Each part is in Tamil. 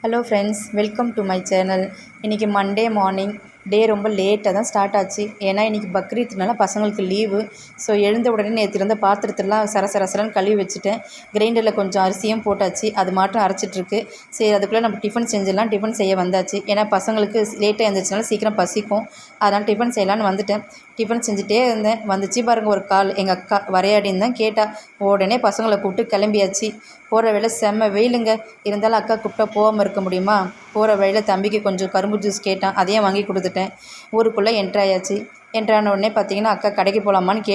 Hello friends, welcome to my channel. இன்றைக்கி மண்டே மார்னிங். டே ரொம்ப லேட்டாக தான் ஸ்டார்ட் ஆச்சு. ஏன்னா இன்றைக்கி பக்ரீத்னால பசங்களுக்கு லீவு. ஸோ எழுந்த உடனே நேற்று இருந்த பாத்திரத்தெல்லாம் சரசரன்னு கழுவி வச்சுட்டேன். கிரைண்டரில் கொஞ்சம் அரிசியும் போட்டாச்சு, அது மாட்டும் அரைச்சிட்ருக்கு. சரி, அதுக்குள்ளே நம்ம டிஃபன் செஞ்சிடலாம். டிஃபன் செய்ய வந்தாச்சு. ஏன்னா பசங்களுக்கு லேட்டாக எழுந்திரிச்சனால சீக்கிரம் பசிக்கும். அதனால் டிஃபன் செய்யலான்னு வந்துட்டேன். டிஃபன் செஞ்சுட்டே இருந்தேன். வந்துச்சு பாருங்கள் ஒரு கால். எங்கள் அக்கா வரையாடின்னு தான் கேட்டால் உடனே பசங்களை கூப்பிட்டு கிளம்பியாச்சு. போகிற வேலை செம்ம வெயிலுங்க. இருந்தாலும் அக்கா கூப்பிட்டா போகாமல் இருக்க முடியுமா? போகிற வழியில் தம்பிக்கு கொஞ்சம் கரும்பு ஜூஸ் கேட்டான், அதையும் வாங்கி கொடுத்துட்டேன். ஊருக்குள்ளே என்ட்ராயாச்சு. என்ட்ரான உடனே பார்த்தீங்கன்னா அக்கா கடைக்கு போகலாமான்னு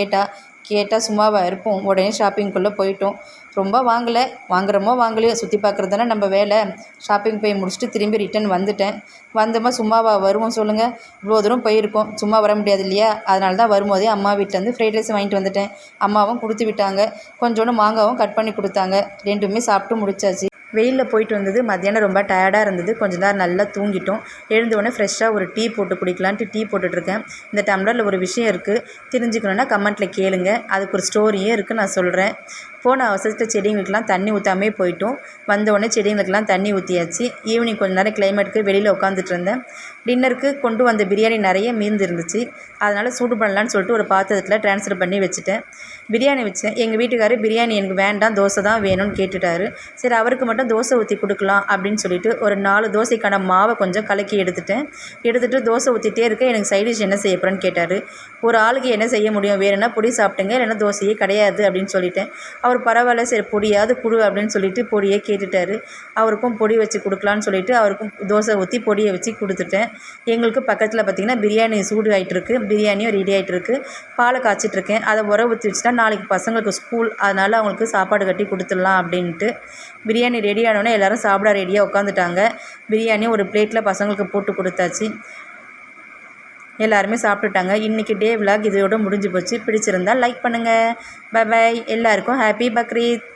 கேட்டால் சும்மாவாக இருப்போம். உடனே ஷாப்பிங்குள்ளே போயிட்டோம். ரொம்ப வாங்குறோமோ வாங்கலையோ, சுற்றி பார்க்குறது தானே நம்ம வேலை. ஷாப்பிங் போய் முடிச்சுட்டு திரும்பி ரிட்டன் வந்துட்டேன். வந்தோமா சும்மாவா வருவோம் சொல்லுங்கள்? இவ்வளோ தூரம் போயிருக்கோம், சும்மா வர முடியாது இல்லையா? அதனால தான் வரும்போதே அம்மா வீட்டிலேருந்து ஃப்ரைட் ரைஸ் வாங்கிட்டு வந்துட்டேன். அம்மாவும் கொடுத்து விட்டாங்க. கொஞ்சோண்டு மாங்காவும் கட் பண்ணி கொடுத்தாங்க. ரெண்டுமே சாப்பிட்டு முடிச்சாச்சு. வெயிலில் போயிட்டு வந்தது. மத்தியானம் ரொம்ப டயர்டாக இருந்தது. கொஞ்ச நேரம் நல்லா தூங்கிட்டோம். எழுந்தோடனே ஃப்ரெஷ்ஷாக ஒரு டீ போட்டு குடிக்கலான்ட்டு டீ போட்டுட்ருக்கேன். இந்த டம்ளரில் ஒரு விஷயம் இருக்குது, தெரிஞ்சுக்கணுன்னா கமெண்ட்டில் கேளுங்க. அதுக்கு ஒரு ஸ்டோரியே இருக்குது, நான் சொல்கிறேன். போன அவசரத்தில் செடிங்களுக்கெல்லாம் தண்ணி ஊற்றாமே போயிட்டோம். வந்தோடனே செடிங்களுக்கெல்லாம் தண்ணி ஊற்றியாச்சு. ஈவினிங் கொஞ்சம் நேரம் கிளைமேட்டுக்கு வெளியில் உட்காந்துட்டு இருந்தேன். டின்னருக்கு கொண்டு வந்த பிரியாணி நிறைய மீந்து இருந்துச்சு. அதனால் சூடு பண்ணலான்னு சொல்லிட்டு ஒரு பாத்திரத்தில் ட்ரான்ஸ்ஃபர் பண்ணி வச்சுட்டேன். பிரியாணி வச்சேன். எங்கள் வீட்டுக்காரர் பிரியாணி எனக்கு வேண்டாம், தோசை தான் வேணும்னு கேட்டுட்டாரு. சரி, அவருக்கு மட்டும் தோசை ஊற்றி கொடுக்கலாம் அப்படின்னு சொல்லிட்டு ஒரு 4 தோசைக்கான மாவை கொஞ்சம் கலக்கி எடுத்துகிட்டு தோசை ஊற்றிட்டே இருக்க. எனக்கு சைடிஷ் என்ன செய்ய போகிறேன்னு கேட்டார். ஒரு ஆளுக்கு என்ன செய்ய முடியும், வேணும்னா பொடி சாப்பிட்டுங்க, இல்லைன்னா தோசையே கிடையாது அப்படின்னு சொல்லிட்டேன். அவர் பரவாயில்ல, சரி பொடியாவது கொடு அப்படின்னு சொல்லிட்டு பொடியை கேட்டுட்டார். அவருக்கும் பொடி வச்சு கொடுக்கலான்னு சொல்லிட்டு அவருக்கும் தோசை ஊற்றி பொடியை வச்சு கொடுத்துட்டேன். எங்களுக்கு பக்கத்தில் பார்த்திங்கன்னா பிரியாணி சூடு ஆகிட்டுருக்கு. பிரியாணியும் ரெடி ஆகிட்டுருக்கு. பாலை காய்ச்சிட்ருக்கேன். அதை உர ஊற்றி வச்சுட்டா நாளைக்கு பசங்களுக்கு ஸ்கூல், அதனால் அவங்களுக்கு சாப்பாடு கட்டி கொடுத்துடலாம் அப்படின்ட்டு. பிரியாணி ரெடி ஆனோடனே எல்லோரும் சாப்பிட ரெடியாக உட்காந்துட்டாங்க. பிரியாணியும் ஒரு பிளேட்டில் பசங்களுக்கு போட்டு கொடுத்தாச்சு. எல்லாருமே சாப்பிட்டுட்டாங்க. இன்றைக்கி டே விலாக் இதோட முடிஞ்சு போச்சு. பிடிச்சிருந்தால் லைக் பண்ணுங்கள். Bye bye. எல்லாருக்கும் ஹாப்பி பக்ரீத்.